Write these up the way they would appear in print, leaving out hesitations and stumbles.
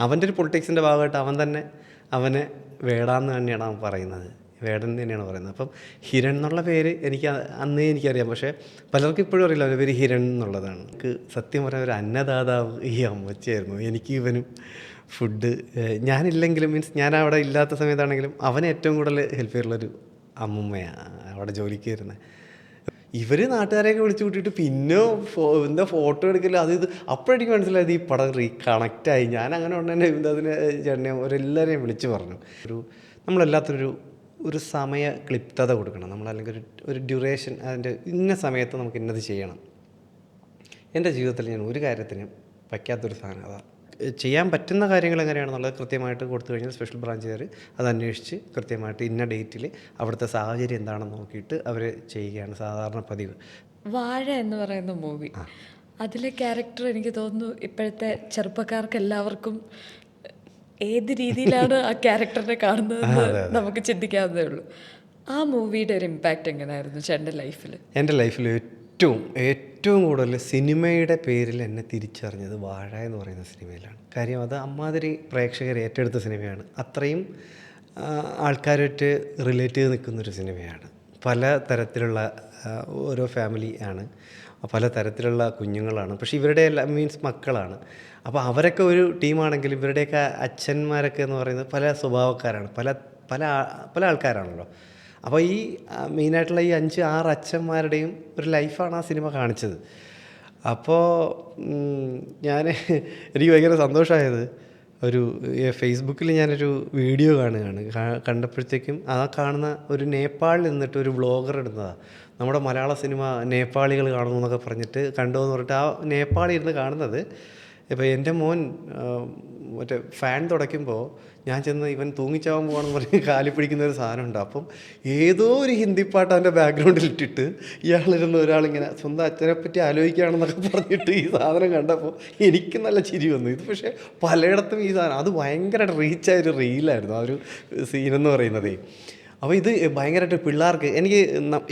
അവൻ്റെ ഒരു പൊളിറ്റിക്സിൻ്റെ ഭാഗമായിട്ട് അവൻ തന്നെ അവനെ വേടാന്ന് തന്നെയാണ് അവൻ പറയുന്നത്, വേടൻ തന്നെയാണ് പറയുന്നത്. അപ്പം ഹിരൺ എന്നുള്ള പേര് എനിക്ക് അന്നേ എനിക്കറിയാം, പക്ഷേ പലർക്കും ഇപ്പോഴും അറിയില്ല അവൻ്റെ പേര് ഹിരൺ എന്നുള്ളതാണ്. എനിക്ക് സത്യം പറഞ്ഞാൽ ഒരു അന്നദാതാവ് ഈ അമ്മച്ചിയായിരുന്നു. എനിക്ക് ഇവനും ഫുഡ് ഞാനില്ലെങ്കിലും മീൻസ് ഞാൻ അവിടെ ഇല്ലാത്ത സമയത്താണെങ്കിലും അവനെ ഏറ്റവും കൂടുതൽ ഹെൽപ്പ് ചെയ്തിട്ടുള്ളൊരു അമ്മുമ്മയാണ് അവിടെ ജോലിക്ക് വരുന്നത്. ഇവർ നാട്ടുകാരെയൊക്കെ വിളിച്ചു കൂട്ടിയിട്ട് പിന്നെ എന്താ ഫോട്ടോ എടുക്കില്ല അത് ഇത്. അപ്പോഴെനിക്ക് മനസ്സിലായത് ഈ പടം കണക്റ്റായി. ഞാൻ അങ്ങനെ ഉടനെ അതിനെ ചേട്ടനെ അവരെല്ലാവരെയും വിളിച്ച് പറഞ്ഞു. നമ്മളെല്ലാത്തിനൊരു സമയ ക്ലിപ്തത കൊടുക്കണം നമ്മൾ, അല്ലെങ്കിൽ ഒരു ഡ്യൂറേഷൻ, അതിൻ്റെ ഇന്ന സമയത്ത് നമുക്ക് ഇന്നത് ചെയ്യണം. എൻ്റെ ജീവിതത്തിൽ ഞാൻ ഒരു കാര്യത്തിനും വയ്ക്കാത്തൊരു സാധനം അതാണ്. ചെയ്യാൻ പറ്റുന്ന കാര്യങ്ങൾ എങ്ങനെയാണെന്നുള്ളത് കൃത്യമായിട്ട് കൊടുത്തു കഴിഞ്ഞാൽ സ്പെഷ്യൽ ബ്രാഞ്ചുകാർ അത് അന്വേഷിച്ച് കൃത്യമായിട്ട് ഇന്ന ഡേറ്റിൽ അവിടുത്തെ സാഹചര്യം എന്താണെന്ന് നോക്കിയിട്ട് അവർ ചെയ്യുകയാണ് സാധാരണ പതിവ്. വാഴ എന്ന് പറയുന്ന മൂവി, അതിലെ ക്യാരക്ടർ എനിക്ക് തോന്നുന്നു ഇപ്പോഴത്തെ ചെറുപ്പക്കാർക്ക് എല്ലാവർക്കും ഏത് രീതിയിലാണ് ആ ക്യാരക്ടറിനെ കാണുന്നതെന്ന് നമുക്ക് ചിന്തിക്കാവുന്നതേ ഉള്ളൂ. ആ മൂവിയുടെ ഒരു ഇമ്പാക്റ്റ് എങ്ങനെയായിരുന്നു ചേട്ടൻ്റെ ലൈഫിൽ? എൻ്റെ ലൈഫിൽ ഏറ്റവും കൂടുതൽ സിനിമയുടെ പേരിൽ എന്നെ തിരിച്ചറിഞ്ഞത് വാഴ എന്ന് പറയുന്ന സിനിമയിലാണ്. കാര്യം അത് അമ്മാതിരി പ്രേക്ഷകർ ഏറ്റെടുത്ത സിനിമയാണ്. അത്രയും ആൾക്കാരായിട്ട് റിലേറ്റ് ചെയ്ത് നിൽക്കുന്നൊരു സിനിമയാണ്. പല തരത്തിലുള്ള ഓരോ ഫാമിലി ആണ്, പല തരത്തിലുള്ള കുഞ്ഞുങ്ങളാണ്, പക്ഷേ ഇവരുടെ എല്ലാം മീൻസ് മക്കളാണ്. അപ്പോൾ അവരൊക്കെ ഒരു ടീമാണെങ്കിൽ ഇവരുടെയൊക്കെ അച്ഛന്മാരൊക്കെ എന്ന് പറയുന്നത് പല സ്വഭാവക്കാരാണ്, പല പല പല ആൾക്കാരാണല്ലോ. അപ്പോൾ ഈ മെയിനായിട്ടുള്ള ഈ 5-6 അച്ഛന്മാരുടെയും ഒരു ലൈഫാണ് ആ സിനിമ കാണിച്ചത്. അപ്പോൾ എനിക്ക് ഭയങ്കര സന്തോഷമായത് ഒരു ഫേസ്ബുക്കിൽ ഞാനൊരു വീഡിയോ കണ്ടപ്പോഴത്തേക്കും ആ കാണുന്ന ഒരു നേപ്പാളിൽ നിന്നിട്ട് ഒരു വ്ളോഗർ ഇടുന്നതാണ്. നമ്മുടെ മലയാള സിനിമ നേപ്പാളികൾ കാണുന്നു എന്നൊക്കെ പറഞ്ഞിട്ട് കണ്ടുവെന്ന് പറഞ്ഞിട്ട് ആ നേപ്പാളിൽ ഇരുന്ന് കാണുന്നത്. ഇപ്പോൾ എൻ്റെ മോൻ മറ്റേ ഫാൻ തുടയ്ക്കുമ്പോൾ ഞാൻ ചെന്ന് ഇവൻ തൂങ്ങിച്ചാവാൻ പോകണമെന്ന് പറഞ്ഞ് കാലി പിടിക്കുന്ന ഒരു സാധനമുണ്ട്. അപ്പം ഏതോ ഒരു ഹിന്ദി പാട്ട് അവൻ്റെ ബാക്ക്ഗ്രൗണ്ടിൽ ഇട്ടിട്ട് ഇയാളിരുന്ന് ഒരാളിങ്ങനെ സ്വന്തം അച്ഛനെ പറ്റി ആലോചിക്കുകയാണെന്നൊക്കെ പറഞ്ഞിട്ട് ഈ സാധനം കണ്ടപ്പോൾ എനിക്ക് നല്ല ചിരി വന്നു. ഇത് പക്ഷേ പലയിടത്തും ഈ സാധനം അത് ഭയങ്കരമായിട്ട് റീച്ചായൊരു റീലായിരുന്നു ആ ഒരു സീനെന്ന് പറയുന്നതേ. അപ്പോൾ ഇത് ഭയങ്കരമായിട്ട് പിള്ളേർക്ക് എനിക്ക്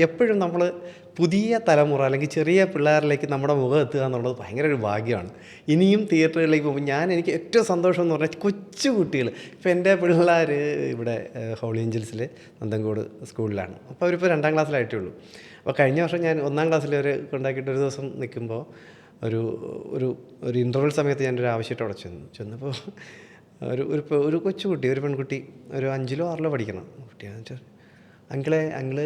എപ്പോഴും നമ്മൾ പുതിയ തലമുറ അല്ലെങ്കിൽ ചെറിയ പിള്ളേരിലേക്ക് നമ്മുടെ മുഖം എത്തുക എന്നുള്ളത് ഭയങ്കര ഒരു ഭാഗ്യമാണ്. ഇനിയും തിയേറ്ററുകളിലേക്ക് പോകുമ്പോൾ എനിക്ക് ഏറ്റവും സന്തോഷം എന്ന് പറഞ്ഞാൽ കൊച്ചു കുട്ടികൾ. ഇപ്പോൾ എൻ്റെ പിള്ളേർ ഇവിടെ ഹോളി ഏഞ്ചൽസിൽ നന്തൻകോട് സ്കൂളിലാണ്. അപ്പോൾ അവരിപ്പോൾ 2ാം ക്ലാസ്സിലായിട്ടേ ഉള്ളൂ. അപ്പോൾ കഴിഞ്ഞ വർഷം ഞാൻ 1ാം ക്ലാസ്സിൽ അവർ കൊണ്ടാക്കിയിട്ട് ഒരു ദിവസം നിൽക്കുമ്പോൾ ഒരു ഒരു ഇൻ്റർവെൽ സമയത്ത് ഞാനൊരു ആവശ്യമായിട്ട് അവിടെ ചെന്നപ്പോൾ ഒരു കൊച്ചുകുട്ടി, ഒരു പെൺകുട്ടി, ഒരു 5-ലോ 6-ലോ പഠിക്കണം കുട്ടിയാണെന്ന് വെച്ചാൽ, അങ്കിള്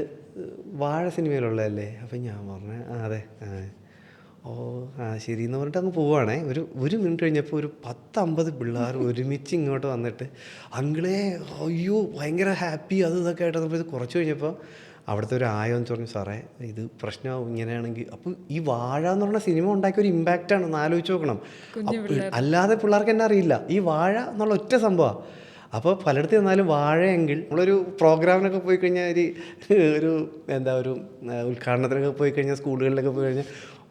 വാഴ സിനിമയിലുള്ളതല്ലേ? അപ്പം ഞാൻ പറഞ്ഞു അതെ. ശരി എന്ന് പറഞ്ഞിട്ട് അങ്ങ് പോവുകയാണേ. ഒരു മിനിറ്റ് കഴിഞ്ഞപ്പോൾ ഒരു 10-50 പിള്ളേർ ഒരുമിച്ച് ഇങ്ങോട്ട് വന്നിട്ട് അങ്കിളെ അയ്യോ ഭയങ്കര ഹാപ്പി അത് ഇതൊക്കെ ആയിട്ട്. ഇത് കുറച്ച് കഴിഞ്ഞപ്പോൾ അവിടുത്തെ ഒരു ആയോന്ന് പറഞ്ഞു, സാറേ ഇത് പ്രശ്നമാവും ഇങ്ങനെയാണെങ്കിൽ. അപ്പോൾ ഈ വാഴ എന്ന് പറഞ്ഞ സിനിമ ഉണ്ടാക്കിയ ഒരു ഇമ്പാക്റ്റാണ് ഒന്ന് ആലോചിച്ച് നോക്കണം. അല്ലാതെ പിള്ളേർക്ക് എന്നെ അറിയില്ല ഈ വാഴ എന്നുള്ള ഒറ്റ സംഭവമാണ്. അപ്പോൾ പലയിടത്ത് ചെന്നാലും വാഴയെങ്കിൽ നമ്മളൊരു പ്രോഗ്രാമിനൊക്കെ പോയി കഴിഞ്ഞാൽ ഒരു ഉദ്ഘാടനത്തിനൊക്കെ പോയി കഴിഞ്ഞാൽ സ്കൂളുകളിലൊക്കെ പോയി കഴിഞ്ഞാൽ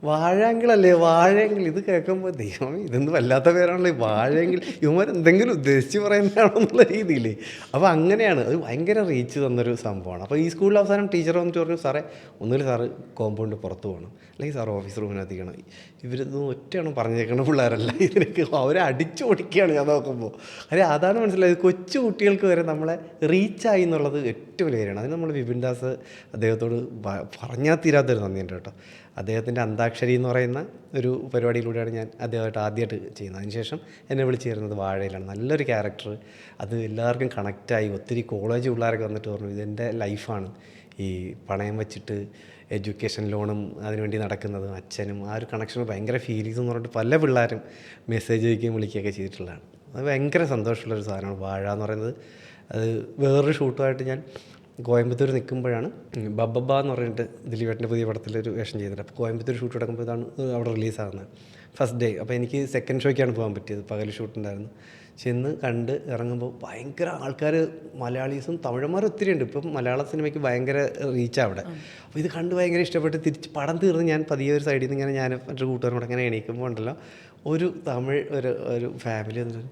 വാഴയെങ്കിലല്ലേ വാഴയെങ്കിൽ. ഇത് കേൾക്കുമ്പോൾ ദൈവം ഇതൊന്നും വല്ലാത്ത പേരാണല്ലോ ഈ വാഴയെങ്കിൽ. ഇവന്മാർ എന്തെങ്കിലും ഉദ്ദേശിച്ച് പറയുന്നതാണോ എന്നുള്ള രീതിയിൽ. അപ്പോൾ അങ്ങനെയാണ് അത് ഭയങ്കര റീച്ച് തന്നൊരു സംഭവമാണ്. അപ്പോൾ ഈ സ്കൂളിൽ അവസാനം ടീച്ചർ വന്നിട്ട് പറഞ്ഞു, സാറേ ഒന്നുമില്ല സാറ് കോമ്പൗണ്ട് പുറത്ത് പോകണം, അല്ലെങ്കിൽ സാർ ഓഫീസ് റൂമിനകത്തിക്കണം. ഇവരൊന്നും ഒറ്റയാണ് പറഞ്ഞേക്കണം പിള്ളേരല്ല, ഇതിനൊക്കെ അവരെ അടിച്ചു ഓടിക്കുകയാണ് ഞാൻ നോക്കുമ്പോൾ. അതാണ് മനസ്സിലായത്, കൊച്ചു കുട്ടികൾക്ക് വരെ നമ്മളെ റീച്ചായി എന്നുള്ളത് ഏറ്റവും വലിയ കാര്യമാണ്. അതിന് നമ്മൾ വിപിൻ ദാസ് അദ്ദേഹത്തോട് പറഞ്ഞാൽ തീരാത്തൊരു നന്ദിയുണ്ട് കേട്ടോ. അദ്ദേഹത്തിൻ്റെ അന്താക്ഷരി എന്ന് പറയുന്ന ഒരു പരിപാടിയിലൂടെയാണ് ഞാൻ അദ്ദേഹമായിട്ട് ആദ്യമായിട്ട് ചെയ്യുന്നത്. അതിനുശേഷം എന്നെ വിളിച്ച് ചേരുന്നത് വാഴയിലാണ്. നല്ലൊരു ക്യാരക്ടർ, അത് എല്ലാവർക്കും കണക്റ്റായി. ഒത്തിരി കോളേജ് പിള്ളേരൊക്കെ വന്നിട്ട് പറഞ്ഞു ഇതെൻ്റെ ലൈഫാണ്, ഈ പണയം വെച്ചിട്ട് എഡ്യൂക്കേഷൻ ലോണും അതിനുവേണ്ടി നടക്കുന്നതും അച്ഛനും ആ ഒരു കണക്ഷൻ ഭയങ്കര ഫീലിങ്സ് എന്ന് പറഞ്ഞിട്ട് പല പിള്ളേരും മെസ്സേജ് അയക്കുകയും വിളിക്കുകയൊക്കെ ചെയ്തിട്ടുള്ളതാണ്. അത് ഭയങ്കര സന്തോഷമുള്ളൊരു സാധനമാണ് വാഴ എന്ന് പറയുന്നത്. അത് വേറൊരു ഷൂട്ടുമായിട്ട് ഞാൻ കോയമ്പത്തൂർ നിൽക്കുമ്പോഴാണ് ബബ്ബ എന്ന് പറഞ്ഞിട്ട് ദിലീപേട്ടൻ്റെ പുതിയ പടത്തിലൊരു വേഷം ചെയ്തിട്ടുണ്ട്. അപ്പോൾ കോയമ്പത്തൂർ ഷൂട്ട് നടക്കുമ്പോൾ ഇതാണ് അവിടെ റിലീസാകുന്നത് ഫസ്റ്റ് ഡേ. അപ്പോൾ എനിക്ക് സെക്കൻഡ് ഷോയ്ക്കാണ് പോകാൻ പറ്റിയത്, പകൽ ഷൂട്ടുണ്ടായിരുന്നു. ചെന്ന് കണ്ട് ഇറങ്ങുമ്പോൾ ഭയങ്കര ആൾക്കാർ, മലയാളീസും തമിഴന്മാരും ഒത്തിരി ഉണ്ട്. ഇപ്പം മലയാള സിനിമയ്ക്ക് ഭയങ്കര റീച്ചാണ് അവിടെ. അപ്പോൾ ഇത് കണ്ട് ഭയങ്കര ഇഷ്ടപ്പെട്ട് തിരിച്ച് പടം തീർന്ന് ഞാൻ പതിയെ ഒരു സൈഡിൽ നിന്ന് ഇങ്ങനെ ഞാൻ മറ്റൊരു കൂട്ടുകാരോട് ഇങ്ങനെ എണീക്കുമ്പോൾ ഉണ്ടല്ലോ ഒരു തമിഴ് ഒരു ഫാമിലി വന്നിട്ട്,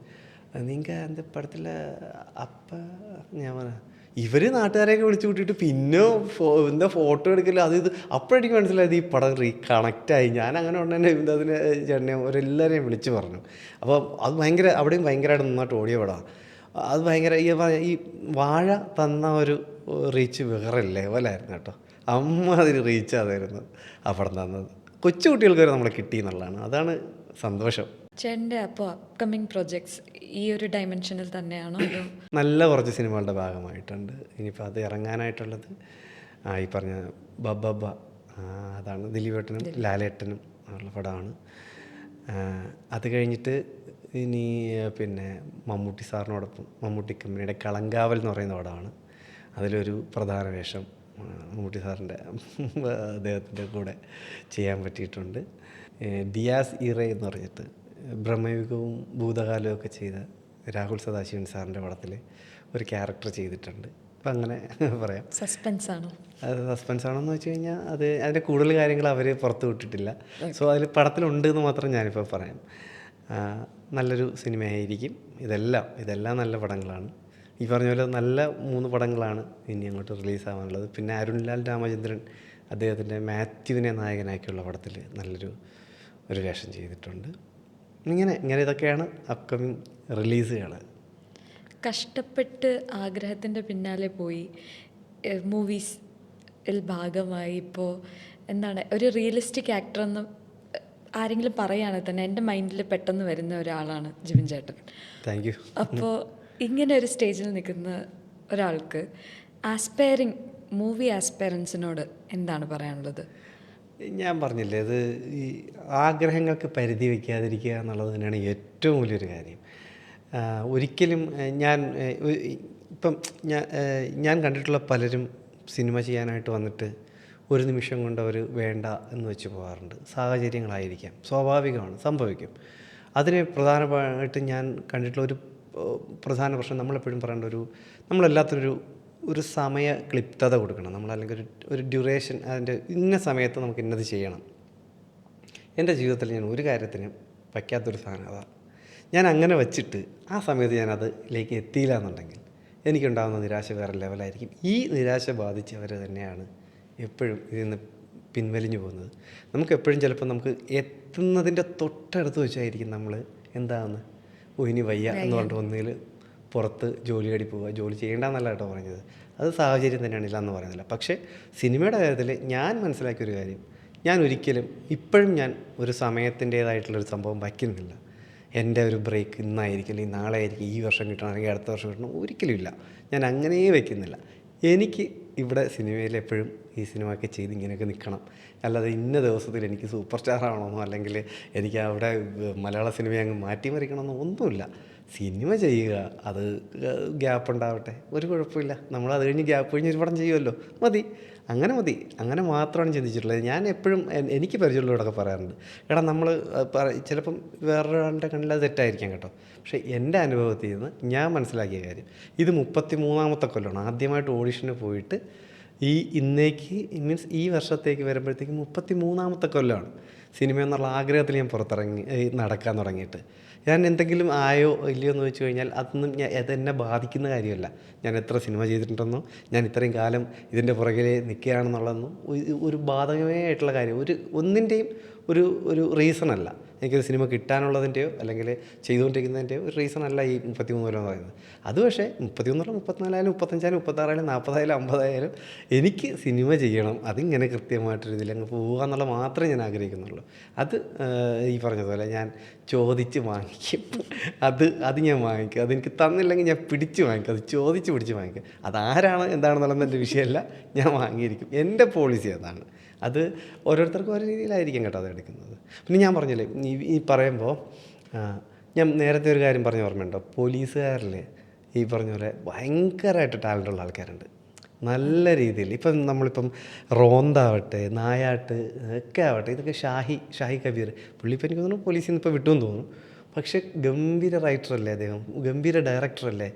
നിങ്ങൾ அந்த படத்தில் அப்பா ഞാൻ ഇവർ നാട്ടുകാരെയൊക്കെ വിളിച്ചു കൂട്ടിയിട്ട് പിന്നെ എന്താ ഫോട്ടോ എടുക്കില്ല അത് ഇത്. അപ്പോഴെനിക്ക് മനസ്സിലായത് ഈ പടം കണക്റ്റായി. ഞാൻ അങ്ങനെ ഉടനെ അതിനെ ചേട്ടനെ അവരെല്ലാവരെയും വിളിച്ച് പറഞ്ഞു. അപ്പോൾ അത് ഭയങ്കര അവിടെയും ഭയങ്കരമായിട്ട് നന്നായിട്ട് ഓടിയ പടമാണ്. അത് ഭയങ്കര ഈ വാഴ തന്ന ഒരു റീച്ച് വേറെ ലെവലായിരുന്നു കേട്ടോ. അമ്മാതിരി റീച്ച് അതായിരുന്നു ആ പടം തന്നത്. കൊച്ചു കുട്ടികൾക്ക് വരെ നമ്മളെ കിട്ടി എന്നുള്ളതാണ്, അതാണ് സന്തോഷം. ചേട്ടൻ്റെ അപ്പോൾ അപ്കമിങ് പ്രൊജക്ട്സ് ഈ ഒരു ഡയമെൻഷനിൽ തന്നെയാണോ അതോ? നല്ല കുറച്ച് സിനിമകളുടെ ഭാഗമായിട്ടുണ്ട്. ഇനിയിപ്പോൾ അത് ഇറങ്ങാനായിട്ടുള്ളത് ഈ പറഞ്ഞ ബബ്ബ, അതാണ് ദിലീപേട്ടനും ലാലേട്ടനും ഉള്ള പടമാണ്. അത് കഴിഞ്ഞിട്ട് ഇനി പിന്നെ മമ്മൂട്ടി സാറിനോടൊപ്പം മമ്മൂട്ടി കമ്പനിയുടെ കളങ്കാവൽ എന്ന് പറയുന്ന പടമാണ്. അതിലൊരു പ്രധാന വേഷം മമ്മൂട്ടി സാറിൻ്റെ അദ്ദേഹത്തിൻ്റെ കൂടെ ചെയ്യാൻ പറ്റിയിട്ടുണ്ട്. ദിയാസ് ഇറേ എന്ന് പറഞ്ഞിട്ട് ബ്രഹ്മയുഗവും ഭൂതകാലവും ഒക്കെ ചെയ്ത രാഹുൽ സദാശിവൻ സാറിൻ്റെ പടത്തിൽ ഒരു ക്യാരക്ടർ ചെയ്തിട്ടുണ്ട്. അപ്പം അങ്ങനെ പറയാം. സസ്പെൻസ് ആണോ? അത് സസ്പെൻസ് ആണോന്ന് വെച്ച് കഴിഞ്ഞാൽ അതിൻ്റെ കൂടുതൽ കാര്യങ്ങൾ അവർ പുറത്ത് വിട്ടിട്ടില്ല. സോ അതിൽ പടത്തിലുണ്ട് എന്ന് മാത്രം ഞാനിപ്പോൾ പറയാം. നല്ലൊരു സിനിമയായിരിക്കും. ഇതെല്ലാം നല്ല പടങ്ങളാണ്. ഈ പറഞ്ഞ പോലെ നല്ല 3 പടങ്ങളാണ് ഇനി അങ്ങോട്ട് റിലീസാവാനുള്ളത്. പിന്നെ അരുൺലാൽ രാമചന്ദ്രൻ അദ്ദേഹത്തിൻ്റെ മാത്യുവിനെ നായകനാക്കിയുള്ള പടത്തിൽ നല്ലൊരു വേഷം ചെയ്തിട്ടുണ്ട്. ഇങ്ങനെ ഇതൊക്കെയാണ് അപ്കമിങ് റിലീസുകൾ. കഷ്ടപ്പെട്ട് ആഗ്രഹത്തിൻ്റെ പിന്നാലെ പോയി മൂവീസിൽ ഭാഗമായി ഇപ്പോൾ എന്താണ് ഒരു റിയലിസ്റ്റിക് ആക്ടർ എന്ന് ആരെങ്കിലും പറയുകയാണെങ്കിൽ തന്നെ എൻ്റെ മൈൻഡിൽ പെട്ടെന്ന് വരുന്ന ഒരാളാണ് ജിബിൻ ചേട്ടൻ. Thank you. അപ്പോൾ ഇങ്ങനെ ഒരു സ്റ്റേജിൽ നിൽക്കുന്ന ഒരാൾക്ക് മൂവി ആസ്പയറൻസിനോട് എന്താണ് പറയാനുള്ളത്? ഞാൻ പറഞ്ഞില്ലേ, അത് ഈ ആഗ്രഹങ്ങൾക്ക് പരിധി വയ്ക്കാതിരിക്കുക എന്നുള്ളത് തന്നെയാണ് ഏറ്റവും വലിയൊരു കാര്യം. ഒരിക്കലും ഇപ്പം ഞാൻ കണ്ടിട്ടുള്ള പലരും സിനിമ ചെയ്യാനായിട്ട് വന്നിട്ട് ഒരു നിമിഷം കൊണ്ട് അവർ വേണ്ട എന്ന് വെച്ച് പോകാറുണ്ട്. സാഹചര്യങ്ങളായിരിക്കാം, സ്വാഭാവികമാണ്, സംഭവിക്കും. അതിന് പ്രധാനമായിട്ട് ഞാൻ കണ്ടിട്ടുള്ള ഒരു പ്രധാന പ്രശ്നം, നമ്മളെപ്പോഴും പറയേണ്ട നമ്മളെല്ലാത്തിനൊരു സമയ ക്ലിപ്തത കൊടുക്കണം. നമ്മളല്ലെങ്കിൽ ഒരു ഡ്യൂറേഷൻ, അതിൻ്റെ ഇന്ന സമയത്ത് നമുക്ക് ഇന്നത് ചെയ്യണം. എൻ്റെ ജീവിതത്തിൽ ഞാൻ ഒരു കാര്യത്തിനും വയ്ക്കാത്തൊരു സാധനം അതാണ്. ഞാൻ അങ്ങനെ വച്ചിട്ട് ആ സമയത്ത് ഞാനതിലേക്ക് എത്തിയില്ല എന്നുണ്ടെങ്കിൽ എനിക്കുണ്ടാകുന്ന നിരാശ വേറെ ലെവലായിരിക്കും. ഈ നിരാശ ബാധിച്ചവർ തന്നെയാണ് എപ്പോഴും ഇതിൽ നിന്ന് പിൻവലിഞ്ഞു പോകുന്നത്. നമുക്കെപ്പോഴും ചിലപ്പോൾ നമുക്ക് എത്തുന്നതിൻ്റെ തൊട്ടടുത്ത് വെച്ചായിരിക്കും നമ്മൾ എന്താണെന്ന് ഇനി വയ്യ എന്ന് പറഞ്ഞിട്ട് ഒന്നിൽ പുറത്ത് ജോലി തേടി പോവുക. ജോലി ചെയ്യേണ്ടെന്നല്ല കേട്ടോ പറഞ്ഞത്, അത് സാഹചര്യം തന്നെയാണ്, ഇല്ലയെന്ന് പറയുന്നില്ല. പക്ഷേ സിനിമയുടെ കാര്യത്തിൽ ഞാൻ മനസ്സിലാക്കിയൊരു കാര്യം, ഞാൻ ഒരിക്കലും ഇപ്പോഴും ഞാൻ ഒരു സമയത്തിൻ്റേതായിട്ടുള്ളൊരു സംഭവം വയ്ക്കുന്നില്ല. എൻ്റെ ഒരു ബ്രേക്ക് ഇന്നായിരിക്കും, അല്ലെങ്കിൽ നാളെ ആയിരിക്കും, ഈ വർഷം കിട്ടണം അല്ലെങ്കിൽ അടുത്ത വർഷം കിട്ടണം, ഒരിക്കലും ഇല്ല. ഞാൻ അങ്ങനെയേ വയ്ക്കുന്നില്ല. എനിക്ക് ഇവിടെ സിനിമയിൽ എപ്പോഴും ഈ സിനിമയൊക്കെ ചെയ്ത് ഇങ്ങനെയൊക്കെ നിൽക്കണം, അല്ലാതെ ഇന്ന ദിവസത്തിൽ എനിക്ക് സൂപ്പർ സ്റ്റാർ ആവണമെന്നോ അല്ലെങ്കിൽ എനിക്ക് അവിടെ മലയാള സിനിമയെ അങ്ങ് മാറ്റിമറിക്കണമെന്നോ ഒന്നുമില്ല. സിനിമ ചെയ്യുക, അത് ഗ്യാപ്പ് ഉണ്ടാവട്ടെ, ഒരു കുഴപ്പമില്ല. നമ്മൾ അത് കഴിഞ്ഞ് ഗ്യാപ്പ് കഴിഞ്ഞ് ഒരു പടം ചെയ്യുമല്ലോ, മതി, അങ്ങനെ മാത്രമാണ് ചിന്തിച്ചിട്ടുള്ളത്. ഞാൻ എപ്പോഴും എനിക്ക് പരിചയമുള്ളവരൊക്കെ പറയാറുണ്ട്, എടാ നമ്മൾ ചിലപ്പം വേറൊരാളുടെ കണ്ണിൽ അത് തെറ്റായിരിക്കാം കേട്ടോ, പക്ഷേ എൻ്റെ അനുഭവത്തിൽ നിന്ന് ഞാൻ മനസ്സിലാക്കിയ കാര്യം, ഇത് 33ാമത്തെ കൊല്ലമാണ്. ആദ്യമായിട്ട് ഓഡിഷന് പോയിട്ട് ഇന്നേക്ക് മീൻസ് ഈ വർഷത്തേക്ക് വരുമ്പോഴത്തേക്ക് 33ാമത്തെ കൊല്ലമാണ് സിനിമ എന്നുള്ള ആഗ്രഹത്തിൽ ഞാൻ പുറത്തിറങ്ങി നടക്കാൻ തുടങ്ങിയിട്ട്. ഞാൻ എന്തെങ്കിലും ആയോ ഇല്ലയോ എന്ന് വെച്ച് കഴിഞ്ഞാൽ അതൊന്നും അതെന്നെ ബാധിക്കുന്ന കാര്യമല്ല. ഞാൻ എത്ര സിനിമ ചെയ്തിട്ടുണ്ടെന്നോ ഞാൻ ഇത്രയും കാലം ഇതിൻ്റെ പുറകിൽ നിൽക്കുകയാണെന്നുള്ളതൊന്നും ഒരു ബാധകമേ ആയിട്ടുള്ള കാര്യം ഒന്നിൻ്റെയും ഒരു റീസണല്ല. എനിക്കൊരു സിനിമ കിട്ടാനുള്ളതിൻ്റെയോ അല്ലെങ്കിൽ ചെയ്തുകൊണ്ടിരിക്കുന്നതിൻ്റെയോ ഒരു റീസണല്ല ഈ 33 കൊല്ലം എന്ന് പറയുന്നത്. അത് പക്ഷേ 33 34 35 36 40 50 എനിക്ക് സിനിമ ചെയ്യണം, അതിങ്ങനെ കൃത്യമായിട്ടൊരു ഇതിലങ്ങ് പോവുക എന്നുള്ള മാത്രമേ ഞാൻ ആഗ്രഹിക്കുന്നുള്ളൂ. അത് ഈ പറഞ്ഞതുപോലെ ഞാൻ ചോദിച്ച് വാങ്ങിക്കും, അത് ഞാൻ വാങ്ങിക്കും. അതെനിക്ക് തന്നില്ലെങ്കിൽ ഞാൻ പിടിച്ച് വാങ്ങിക്കും, അത് ചോദിച്ച് പിടിച്ച് വാങ്ങിക്കും. അതാരാണ് എന്താണെന്നുള്ളത് എൻ്റെ വിഷയമല്ല, ഞാൻ വാങ്ങിയിരിക്കും. എൻ്റെ പോളിസി അതാണ്. അത് ഓരോരുത്തർക്കും ഓരോ രീതിയിലായിരിക്കും കേട്ടോ അത് എടുക്കുന്നത്. പിന്നെ ഞാൻ പറഞ്ഞില്ലേ, ഈ പറയുമ്പോൾ ഞാൻ നേരത്തെ ഒരു കാര്യം പറഞ്ഞ ഓർമ്മയുണ്ടോ, പോലീസുകാരിൽ ഈ പറഞ്ഞ പോലെ ഭയങ്കരമായിട്ട് ടാലൻ്റുള്ള ആൾക്കാരുണ്ട്, നല്ല രീതിയിൽ. നമ്മളിപ്പം റോന്താവട്ടെ, നായാട്ട് ഒക്കെ ആവട്ടെ, ഇതൊക്കെ ഷാഹി കബീർ പുള്ളിപ്പോൾ എനിക്ക് തോന്നുന്നു പോലീസിൽ നിന്ന് ഇപ്പോൾ വിട്ടുമെന്ന് തോന്നുന്നു. പക്ഷേ ഗംഭീര റൈറ്ററല്ലേ അദ്ദേഹം, ഗംഭീര ഡയറക്ടറല്ലേ.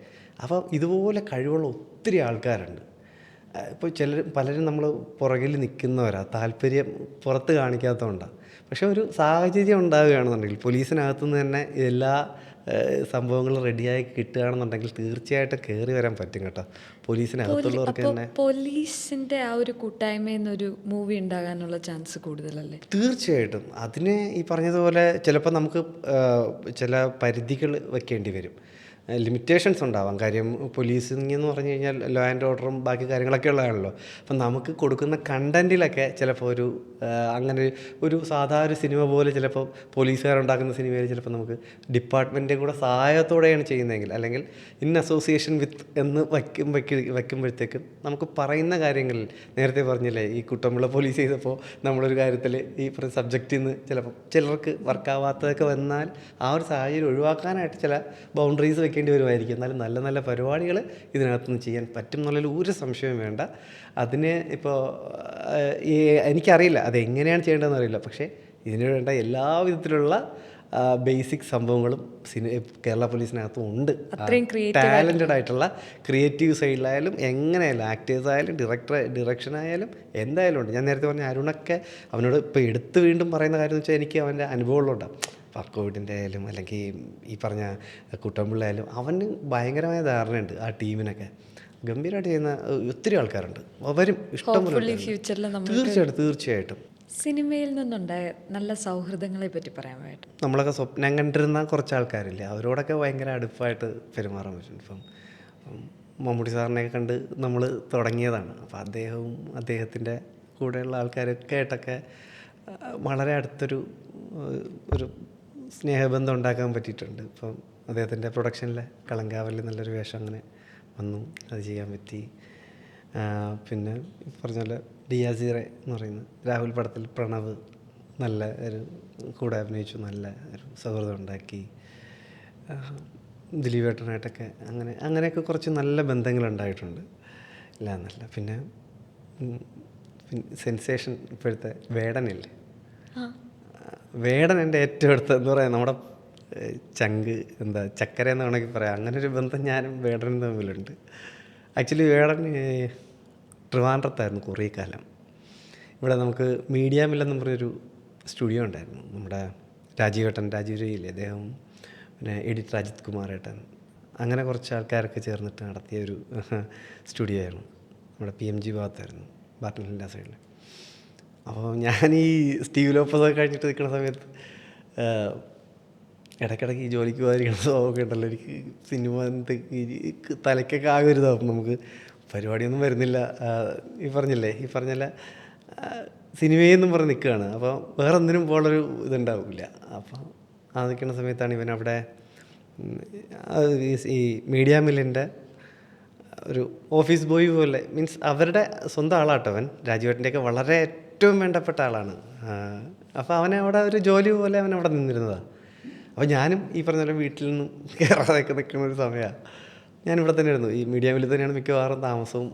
അപ്പോൾ ഇതുപോലെ കഴിവുള്ള ഒത്തിരി ആൾക്കാരുണ്ട്. ഇപ്പോൾ പലരും നമ്മൾ പുറകിൽ നിൽക്കുന്നവരാണ്, താല്പര്യം പുറത്ത് കാണിക്കാത്തതുകൊണ്ടാണ്. പക്ഷേ ഒരു സാഹചര്യം ഉണ്ടാവുകയാണെന്നുണ്ടെങ്കിൽ പോലീസിനകത്തുനിന്ന് തന്നെ എല്ലാ സംഭവങ്ങൾ റെഡിയായി കിട്ടുകയാണെന്നുണ്ടെങ്കിൽ തീർച്ചയായിട്ടും കയറി വരാൻ പറ്റും കേട്ടോ. പോലീസിനകത്തുള്ളവർക്ക് തന്നെ പോലീസിന്റെ ആ ഒരു കൂട്ടായ്മയിൽ നിന്നൊരു മൂവി ഉണ്ടാകാനുള്ള ചാൻസ് കൂടുതലല്ലേ? തീർച്ചയായിട്ടും അതിന് ഈ പറഞ്ഞതുപോലെ ചിലപ്പോൾ നമുക്ക് ചില പരിധികൾ വെക്കേണ്ടി വരും, ലിമിറ്റേഷൻസ് ഉണ്ടാവാം. കാര്യം പോലീസിംഗ് എന്ന് പറഞ്ഞു കഴിഞ്ഞാൽ ലോ ആൻഡ് ഓർഡറും ബാക്കി കാര്യങ്ങളൊക്കെ ഉള്ളതാണല്ലോ. അപ്പം നമുക്ക് കൊടുക്കുന്ന കണ്ടൻറ്റിലൊക്കെ ചിലപ്പോൾ അങ്ങനെ ഒരു സാധാരണ സിനിമ പോലെ ചിലപ്പോൾ പോലീസുകാരുണ്ടാക്കുന്ന സിനിമയിൽ ചിലപ്പോൾ നമുക്ക് ഡിപ്പാർട്ട്മെൻറ്റിൻ്റെ കൂടെ സഹായത്തോടെയാണ് ചെയ്യുന്നതെങ്കിൽ, അല്ലെങ്കിൽ ഇൻ അസോസിയേഷൻ വിത്ത് എന്ന് വയ്ക്കുമ്പോഴത്തേക്കും നമുക്ക് പറയുന്ന കാര്യങ്ങളിൽ നേരത്തെ പറഞ്ഞില്ലേ, ഈ കുട്ടമ്പിള്ള പോലീസ് ചെയ്തപ്പോൾ നമ്മളൊരു കാര്യത്തിൽ ഈ സബ്ജക്റ്റിൽ നിന്ന് ചിലപ്പോൾ ചിലർക്ക് വർക്കാവാത്തതൊക്കെ വന്നാൽ ആ ഒരു സാഹചര്യം ഒഴിവാക്കാനായിട്ട് ചില ബൗണ്ടറീസ് വെക്കേണ്ടി വരുമായിരിക്കും. എന്നാലും നല്ല നല്ല പരിപാടികൾ ഇതിനകത്തുനിന്ന് ചെയ്യാൻ പറ്റും എന്നുള്ളതിൽ ഒരു സംശയവും വേണ്ട. അതിന് ഇപ്പോൾ എനിക്കറിയില്ല അതെങ്ങനെയാണ് ചെയ്യേണ്ടതെന്ന് അറിയില്ല, പക്ഷേ ഇതിന് വേണ്ട എല്ലാ വിധത്തിലുള്ള ബേസിക് സംഭവങ്ങളും കേരള പോലീസിനകത്തും ഉണ്ട്. ടാലൻറ്റഡ് ആയിട്ടുള്ള ക്രിയേറ്റീവ് സൈഡിലായാലും എങ്ങനെയായാലും ആക്ടേഴ്സ് ആയാലും ഡിറക്ഷൻ ആയാലും എന്തായാലും ഉണ്ട്. ഞാൻ നേരത്തെ പറഞ്ഞ അരുണൊക്കെ അവനോട് ഇപ്പോൾ എടുത്ത് വീണ്ടും പറയുന്ന കാര്യം എന്ന് വെച്ചാൽ എനിക്ക് അവൻ്റെ അനുഭവങ്ങളുണ്ടാകും. വർക്കൗട്ടിൻ്റെ ആയാലും അല്ലെങ്കിൽ ഈ പറഞ്ഞ കുട്ടമ്പിള്ളയായാലും അവന് ഭയങ്കരമായ ധാരണയുണ്ട്. ആ ടീമിനൊക്കെ ഗംഭീരമായിട്ട് ചെയ്യുന്ന ഒത്തിരി ആൾക്കാരുണ്ട്, അവരും ഇഷ്ടംപോലെ. തീർച്ചയായിട്ടും സിനിമയിൽ നിന്നുണ്ടായ നല്ല സൗഹൃദങ്ങളെ പറ്റി പറയാൻ വേണ്ടി നമ്മളൊക്കെ സ്വപ്നം കണ്ടിരുന്ന കുറച്ച് ആൾക്കാരില്ലേ, അവരോടൊക്കെ ഭയങ്കര അടുപ്പായിട്ട് പെരുമാറാൻ പറ്റും. ഇപ്പം മമ്മൂട്ടി സാറിനെയൊക്കെ കണ്ട് നമ്മൾ തുടങ്ങിയതാണ്. അപ്പോൾ അദ്ദേഹവും അദ്ദേഹത്തിൻ്റെ കൂടെയുള്ള ആൾക്കാരൊക്കെ ആയിട്ടൊക്കെ വളരെ അടുത്തൊരു സ്നേഹബന്ധം ഉണ്ടാക്കാൻ പറ്റിയിട്ടുണ്ട്. ഇപ്പം അദ്ദേഹത്തിൻ്റെ പ്രൊഡക്ഷനിലെ കളങ്കാവലിൽ നല്ലൊരു വേഷം അങ്ങനെ വന്നു, അത് ചെയ്യാൻ പറ്റി. പിന്നെ പറഞ്ഞ പോലെ ഡിയാസിറെ എന്ന് പറയുന്ന രാഹുൽ പടത്തിൽ പ്രണവ് നല്ല ഒരു കൂടെ അഭിനയിച്ചു, നല്ല ഒരു സൗഹൃദം ഉണ്ടാക്കി. ദിലീപേട്ടനായിട്ടൊക്കെ അങ്ങനെയൊക്കെ കുറച്ച് നല്ല ബന്ധങ്ങളുണ്ടായിട്ടുണ്ട്. ഇല്ല എന്നല്ല. പിന്നെ സെൻസേഷൻ ഇപ്പോഴത്തെ വേടനില്ലേ, വേടൻ എൻ്റെ ഏറ്റവും അടുത്ത എന്താ പറയുക, നമ്മുടെ ചങ്ക് ചക്കര എന്ന് വേണമെങ്കിൽ പറയാം. അങ്ങനെ ഒരു ബന്ധം ഞാനും വേടനും തമ്മിലുണ്ട്. ആക്ച്വലി വേടൻ ട്രിവാൻഡ്രത്തായിരുന്നു കുറേ കാലം. ഇവിടെ നമുക്ക് മീഡിയ മില്ലെന്നും പറഞ്ഞൊരു സ്റ്റുഡിയോ ഉണ്ടായിരുന്നു. നമ്മുടെ രാജീവ് രയില്ലേ, അദ്ദേഹം പിന്നെ എഡിറ്റർ അജിത് കുമാരേട്ടൻ, അങ്ങനെ കുറച്ച് ആൾക്കാരൊക്കെ ചേർന്നിട്ട് നടത്തിയ ഒരു സ്റ്റുഡിയോ ആയിരുന്നു. നമ്മുടെ PMG ഭാഗത്തായിരുന്നു, ബാർട്ടൺ ഹില്ലിൻ്റെ സൈഡിൽ. അപ്പോൾ ഞാൻ ഈ സ്റ്റീവ് ലോപ്പസൊക്കെ കഴിഞ്ഞിട്ട് നിൽക്കുന്ന സമയത്ത് ഇടയ്ക്കിടയ്ക്ക് ഈ ജോലിക്ക് പോകാതിരിക്കുന്ന സ്വഭാവമൊക്കെ ഉണ്ടല്ലോ. എനിക്ക് സിനിമ തലയ്ക്കൊക്കെ ആകരുതാവും, നമുക്ക് പരിപാടിയൊന്നും വരുന്നില്ല. ഈ പറഞ്ഞല്ല സിനിമയെന്നും പറഞ്ഞ് നിൽക്കുകയാണ്. അപ്പോൾ വേറെ ഒന്നിനും പോലുള്ളൊരു ഇതുണ്ടാവില്ല. അപ്പോൾ ആ നിൽക്കുന്ന സമയത്താണ് ഇവൻ അവിടെ ഈ മീഡിയ മില്ലിൻ്റെ ഒരു ഓഫീസ് ബോയ് പോലെ, മീൻസ് അവരുടെ സ്വന്തം ആളാട്ടവൻ, രാജുവേട്ടൻ്റെയൊക്കെ വളരെ ഏറ്റവും വേണ്ടപ്പെട്ട ആളാണ്. അപ്പോൾ അവനെ അവിടെ ഒരു ജോലി പോലെ അവൻ അവിടെ നിന്നിരുന്നതാണ്. അപ്പോൾ ഞാനും ഈ പറഞ്ഞ പോലെ വീട്ടിൽ നിന്നും കയറാതൊക്കെ നിൽക്കുന്ന ഒരു സമയമാണ്. ഞാനിവിടെ തന്നെ ആയിരുന്നു, ഈ മീഡിയ മില്ലിൽ തന്നെയാണ് മിക്കവാറും താമസവും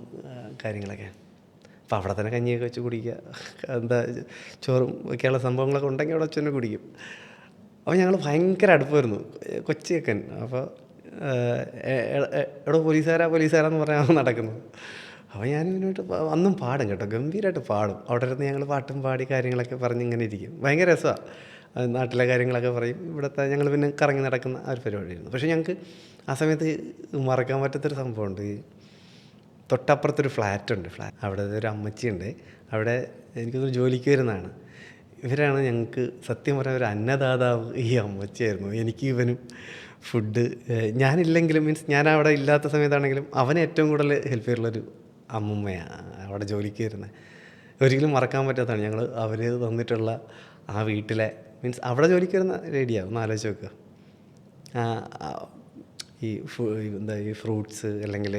കാര്യങ്ങളൊക്കെ. അപ്പോൾ അവിടെ തന്നെ കഞ്ഞിയൊക്കെ വെച്ച് കുടിക്കുക, ചോറും ഒക്കെയുള്ള സംഭവങ്ങളൊക്കെ ഉണ്ടെങ്കിൽ അവിടെ വെച്ച് തന്നെ കുടിക്കും. അപ്പോൾ ഞങ്ങൾ ഭയങ്കര അടുപ്പമായിരുന്നു, കൊച്ചിയൊക്കെ. അപ്പോൾ എവിടെ പോലീസുകാരാന്ന് പറഞ്ഞാൽ നടക്കുന്നത്. അപ്പോൾ ഞാൻ ഇവനായിട്ട് അന്നും പാടും കേട്ടോ, ഗംഭീരമായിട്ട് പാടും. അവിടെ ഇരുന്ന് ഞങ്ങൾ പാട്ടും പാടി കാര്യങ്ങളൊക്കെ പറഞ്ഞ് ഇങ്ങനെ ഇരിക്കും. ഭയങ്കര രസമാണ്. നാട്ടിലെ കാര്യങ്ങളൊക്കെ പറയും. ഇവിടുത്തെ ഞങ്ങൾ പിന്നെ കറങ്ങി നടക്കുന്ന ആ ഒരു പരിപാടിയായിരുന്നു. പക്ഷേ ഞങ്ങൾക്ക് ആ സമയത്ത് മറക്കാൻ പറ്റാത്തൊരു സംഭവമുണ്ട്. ഈ തൊട്ടപ്പുറത്തൊരു ഫ്ലാറ്റുണ്ട്. അവിടെ ഒരു അമ്മച്ചിയുണ്ട്. അവിടെ എനിക്കൊരു ജോലിക്ക് വരുന്നതാണ്. ഇവരാണ് ഞങ്ങൾക്ക് സത്യം പറഞ്ഞ ഒരു അന്നദാതാവ്. ഈ അമ്മച്ചിയായിരുന്നു. എനിക്ക് ഇവനും ഫുഡ് ഞാനില്ലെങ്കിലും, മീൻസ് ഞാൻ അവിടെ ഇല്ലാത്ത സമയത്താണെങ്കിലും അവനെ ഏറ്റവും കൂടുതൽ ഹെൽപ്പ് ചെയ്തിട്ടുള്ളൊരു അമ്മുമ്മയാണ് അവിടെ ജോലിക്ക് വരുന്നത്. ഒരിക്കലും മറക്കാൻ പറ്റാത്തതാണ്. ഞങ്ങൾ അവർ തന്നിട്ടുള്ള ആ വീട്ടിലെ, മീൻസ് അവിടെ ജോലിക്ക് വരുന്ന റെഡിയാവും. ഒന്ന് ആലോചിച്ച് നോക്കുക. ഈ ഫ്രൂട്ട്സ് അല്ലെങ്കിൽ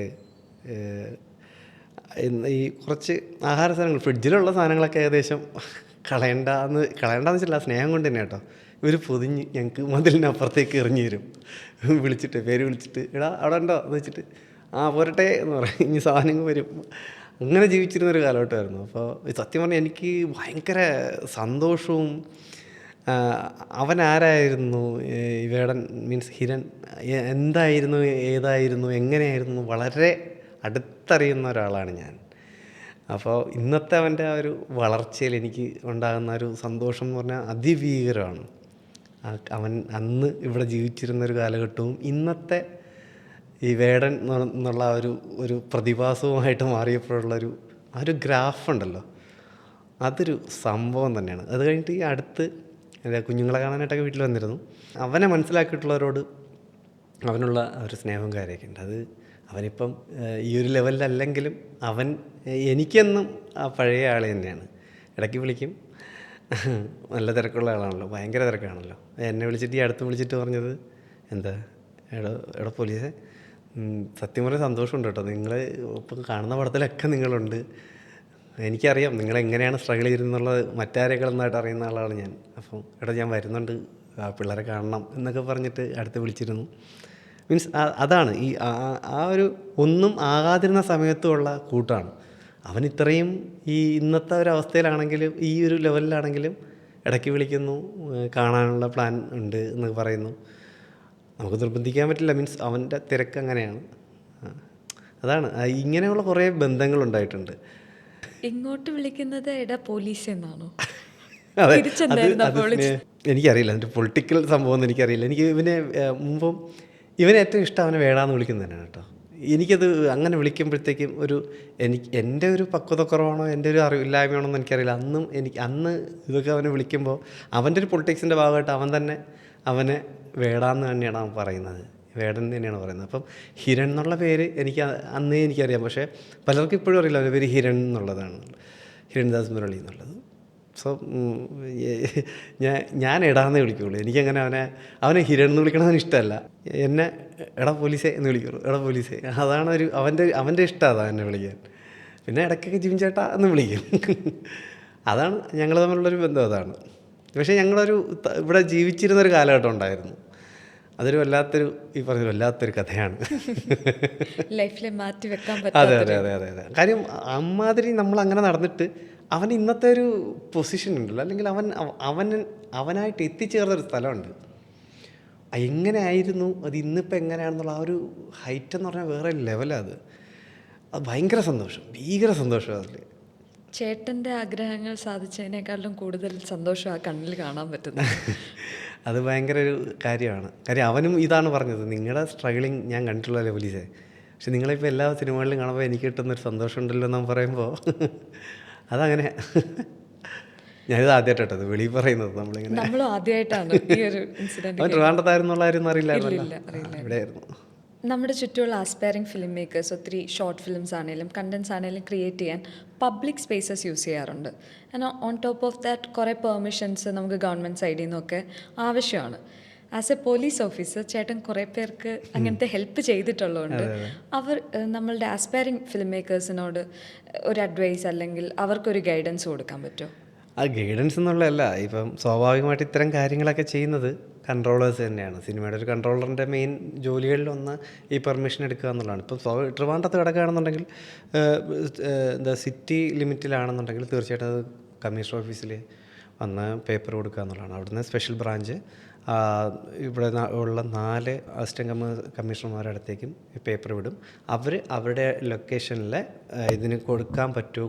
ഈ കുറച്ച് ആഹാര സാധനങ്ങൾ, ഫ്രിഡ്ജിലുള്ള സാധനങ്ങളൊക്കെ ഏകദേശം കളയണ്ടെന്ന് വെച്ചില്ല, സ്നേഹം കൊണ്ട് തന്നെ കേട്ടോ. ഇവർ പൊതിഞ്ഞ് ഞങ്ങൾക്ക് മതിലിനപ്പുറത്തേക്ക് എറിഞ്ഞു തരും. പേര് വിളിച്ചിട്ട് എടാ അവിടെ ഉണ്ടോ എന്ന് വെച്ചിട്ട് പോരട്ടെ എന്ന് പറയും. ഇനി സാധനങ്ങൾ വരും. അങ്ങനെ ജീവിച്ചിരുന്നൊരു കാലഘട്ടമായിരുന്നു. അപ്പോൾ സത്യം പറഞ്ഞാൽ എനിക്ക് ഭയങ്കര സന്തോഷവും. അവൻ ആരായിരുന്നു വേടൻ, മീൻസ് ഹിരൺ എന്തായിരുന്നു, ഏതായിരുന്നു, എങ്ങനെയായിരുന്നു വളരെ അടുത്തറിയുന്ന ഒരാളാണ് ഞാൻ. അപ്പോൾ ഇന്നത്തെ അവൻ്റെ ആ ഒരു വളർച്ചയിൽ എനിക്ക് ഉണ്ടാകുന്ന ഒരു സന്തോഷം എന്ന് പറഞ്ഞാൽ അതിഭീകരമാണ്. അവൻ അന്ന് ഇവിടെ ജീവിച്ചിരുന്നൊരു കാലഘട്ടവും ഇന്നത്തെ ഈ വേടൻ എന്നുള്ള ഒരു പ്രതിഭാസവുമായിട്ട് മാറിയപ്പോഴുള്ളൊരു ആ ഒരു ഗ്രാഫ് ഉണ്ടല്ലോ, അതൊരു സംഭവം തന്നെയാണ്. അത് കഴിഞ്ഞിട്ട് ഈ അടുത്ത് കുഞ്ഞുങ്ങളെ കാണാനായിട്ടൊക്കെ വീട്ടിൽ വന്നിരുന്നു. അവനെ മനസ്സിലാക്കിയിട്ടുള്ളവരോട് അവനുള്ള ഒരു സ്നേഹവും കാര്യമൊക്കെ ഉണ്ട്. അത് അവനിപ്പം ഈ ഒരു ലെവലിലല്ലെങ്കിലും അവൻ എനിക്കെന്നും ആ പഴയ ആൾ തന്നെയാണ്. ഇടയ്ക്ക് വിളിക്കും, നല്ല തിരക്കുള്ള ആളാണല്ലോ, ഭയങ്കര തിരക്കാണല്ലോ. എന്നെ വിളിച്ചിട്ട് ഈ അടുത്ത് വിളിച്ചിട്ട് പറഞ്ഞത് എന്താ, എടാ പോലീസേ, സത്യം പറഞ്ഞാൽ സന്തോഷമുണ്ട് കേട്ടോ, നിങ്ങൾ ഇപ്പം കാണുന്ന പടത്തിലൊക്കെ നിങ്ങളുണ്ട്. എനിക്കറിയാം നിങ്ങളെങ്ങനെയാണ് സ്ട്രഗിൾ ചെയ്തിരുന്നുള്ളത്, മറ്റാരെക്കാൾ നന്നായിട്ട് അറിയുന്ന ആളാണ് ഞാൻ. അപ്പം എടാ ഞാൻ വരുന്നുണ്ട്, ആ പിള്ളേരെ കാണണം എന്നൊക്കെ പറഞ്ഞിട്ട് അടുത്ത് വിളിച്ചിരുന്നു. മീൻസ് അതാണ് ഈ ആ ഒരു ഒന്നും ആകാതിരുന്ന സമയത്തുമുള്ള കൂട്ടാണ്. അവൻ ഇത്രയും ഈ ഇന്നത്തെ ഒരു അവസ്ഥയിലാണെങ്കിലും ഈ ഒരു ലെവലിലാണെങ്കിലും ഇടയ്ക്ക് വിളിക്കുന്നു, കാണാനുള്ള പ്ലാൻ ഉണ്ട് എന്ന് പറയുന്നു. നമുക്ക് നിർബന്ധിക്കാൻ പറ്റില്ല, മീൻസ് അവൻ്റെ തിരക്ക് അങ്ങനെയാണ്. അതാണ് ഇങ്ങനെയുള്ള കുറേ ബന്ധങ്ങളുണ്ടായിട്ടുണ്ട്. ഇങ്ങോട്ട് വിളിക്കുന്നത് എടാ പോലീസ് എന്നാണോ? അതെ, തിരിച്ചെന്തായിരുന്നു അപ്പോൾ എനിക്കറിയില്ല, അതിൻ്റെ പൊളിറ്റിക്കൽ സംഭവം ഒന്നും എനിക്കറിയില്ല. എനിക്ക് ഇവനെ മുമ്പും ഇവനെ ഏറ്റവും ഇഷ്ടം അവനെ വേടാന്ന് വിളിക്കുന്നത് തന്നെയാണ് കേട്ടോ. എനിക്കത് അങ്ങനെ വിളിക്കുമ്പോഴത്തേക്കും എൻ്റെ ഒരു പക്വതക്കുറവാണോ എൻ്റെ ഒരു അറിവില്ലായ്മയാണോ എന്ന് എനിക്കറിയില്ല. അന്ന് ഇതൊക്കെ അവനെ വിളിക്കുമ്പോൾ അവൻ്റെ ഒരു പൊളിറ്റിക്സിൻ്റെ ഭാഗമായിട്ട് അവൻ തന്നെ അവനെ വേടാന്ന് തന്നെയാണ് അവൻ പറയുന്നത്, വേടൻ തന്നെയാണ് പറയുന്നത്. അപ്പം ഹിരൺ എന്നുള്ള പേര് അന്നേ എനിക്കറിയാം, പക്ഷേ പലർക്കും ഇപ്പോഴും അറിയില്ല അവൻ്റെ പേര് ഹിരൺ എന്നുള്ളതാണ്, ഹിരൺദാസ് മുരളി എന്നുള്ളത്. സോ ഞാൻ എടാന്നേ വിളിക്കുള്ളൂ. എനിക്കങ്ങനെ അവനെ ഹിരൺ എന്ന് വിളിക്കണമെന്ന് ഇഷ്ടമല്ല. എന്നെ എടാ പോലീസേ എന്ന് വിളിക്കുള്ളൂ, എടാ പോലീസേ. അതാണ് അവൻ്റെ ഇഷ്ടം, അതാണ് എന്നെ വിളിക്കാൻ. പിന്നെ ഇടയ്ക്കൊക്കെ ജിം ചേട്ടാ എന്ന് വിളിക്കും. അതാണ് ഞങ്ങൾ തമ്മിലുള്ളൊരു ബന്ധം, അതാണ്. പക്ഷേ ഞങ്ങളൊരു ഇവിടെ ജീവിച്ചിരുന്നൊരു കാലഘട്ടം ഉണ്ടായിരുന്നു. അതൊരു വല്ലാത്തൊരു കഥയാണ്. ലൈഫിലെ മാറ്റി വെക്കാൻ അതെ അതെ അതെ അതെ അതെ. കാര്യം അമ്മാതിരി നമ്മളങ്ങനെ നടന്നിട്ട് അവൻ ഇന്നത്തെ ഒരു പൊസിഷൻ ഉണ്ടല്ലോ, അല്ലെങ്കിൽ അവനായിട്ട് എത്തിച്ചേർന്നൊരു സ്ഥലമുണ്ട്. എങ്ങനെ ആയിരുന്നു അത്, ഇന്നിപ്പോൾ എങ്ങനെയാണെന്നുള്ള ആ ഒരു ഹൈറ്റ് എന്ന് പറഞ്ഞാൽ വേറെ ലെവലാണ്. അത് ഭയങ്കര സന്തോഷം, ഭീകര സന്തോഷം. അതിൽ ചേട്ടൻ്റെ ആഗ്രഹങ്ങൾ സാധിച്ചതിനേക്കാളും കൂടുതൽ സന്തോഷം ആ കണ്ണിൽ കാണാൻ പറ്റുന്നു. അത് ഭയങ്കര ഒരു കാര്യമാണ്. കാര്യം അവനും ഇതാണ് പറഞ്ഞത്, നിങ്ങളുടെ സ്ട്രഗിളിങ് ഞാൻ കണ്ടിട്ടുള്ളതല്ലേ പോലീസേ, പക്ഷെ നിങ്ങളിപ്പോൾ എല്ലാ സിനിമകളിലും കാണുമ്പോൾ എനിക്ക് കിട്ടുന്നൊരു സന്തോഷമുണ്ടല്ലോ എന്ന് പറയുമ്പോൾ അതങ്ങനെ. ഞാനിത് ആദ്യമായിട്ടത് വെളിയിൽ പറയുന്നത്. നമ്മളും ആദ്യമായിട്ടാണ് ഈ ഒരു ഇൻസിഡന്റ്. അവൻ ട്രിവാൻഡ്രത്തായിരുന്നുള്ള കാര്യം അറിയില്ലായിരുന്നല്ലോ, ഇവിടെയായിരുന്നു. നമ്മുടെ ചുറ്റുമുള്ള ആസ്പയറിംഗ് ഫിലിം മേക്കേഴ്സ് ഒത്തിരി ഷോർട്ട് ഫിലിംസ് ആണെങ്കിലും കണ്ടൻസ് ആണെങ്കിലും ക്രിയേറ്റ് ചെയ്യാൻ പബ്ലിക് സ്പേസസ് യൂസ് ചെയ്യാറുണ്ട്. എന്നാൽ ഓൺ ടോപ്പ് ഓഫ് ദാറ്റ് കുറേ പെർമിഷൻസ് നമുക്ക് ഗവൺമെൻറ് സൈഡിൽ നിന്നൊക്കെ ആവശ്യമാണ്. ആസ് എ പോലീസ് ഓഫീസർ ചേട്ടൻ കുറേ പേർക്ക് അങ്ങനത്തെ ഹെൽപ്പ് ചെയ്തിട്ടുള്ളതുകൊണ്ട് നമ്മളുടെ ആസ്പയറിംഗ് ഫിലിം മേക്കേഴ്സിനോട് ഒരു അഡ്വൈസ് അല്ലെങ്കിൽ അവർക്കൊരു ഗൈഡൻസ് കൊടുക്കാൻ പറ്റുമോ? ആ ഗൈഡൻസ് എന്നുള്ളതല്ല, ഇപ്പം സ്വാഭാവികമായിട്ട് ഇത്തരം കാര്യങ്ങളൊക്കെ ചെയ്യുന്നത് കൺട്രോളേഴ്സ് തന്നെയാണ്. സിനിമയുടെ ഒരു കൺട്രോളറിൻ്റെ മെയിൻ ജോലികളിലൊന്ന് ഈ പെർമിഷൻ എടുക്കുക എന്നുള്ളതാണ്. ഇപ്പം ട്രിവാൻഡ്രത്ത് കിടക്കുകയാണെന്നുണ്ടെങ്കിൽ സിറ്റി ലിമിറ്റിലാണെന്നുണ്ടെങ്കിൽ തീർച്ചയായിട്ടും അത് കമ്മീഷണർ ഓഫീസിൽ വന്ന് പേപ്പർ കൊടുക്കുക എന്നുള്ളതാണ്. അവിടുന്ന് സ്പെഷ്യൽ ബ്രാഞ്ച് ഇവിടെ ഉള്ള 4 അസിസ്റ്റൻറ്റ് കമ്മീഷണർമാരുടെ അടുത്തേക്കും പേപ്പർ വിടും. അവരുടെ ലൊക്കേഷനിൽ ഇതിന് കൊടുക്കാൻ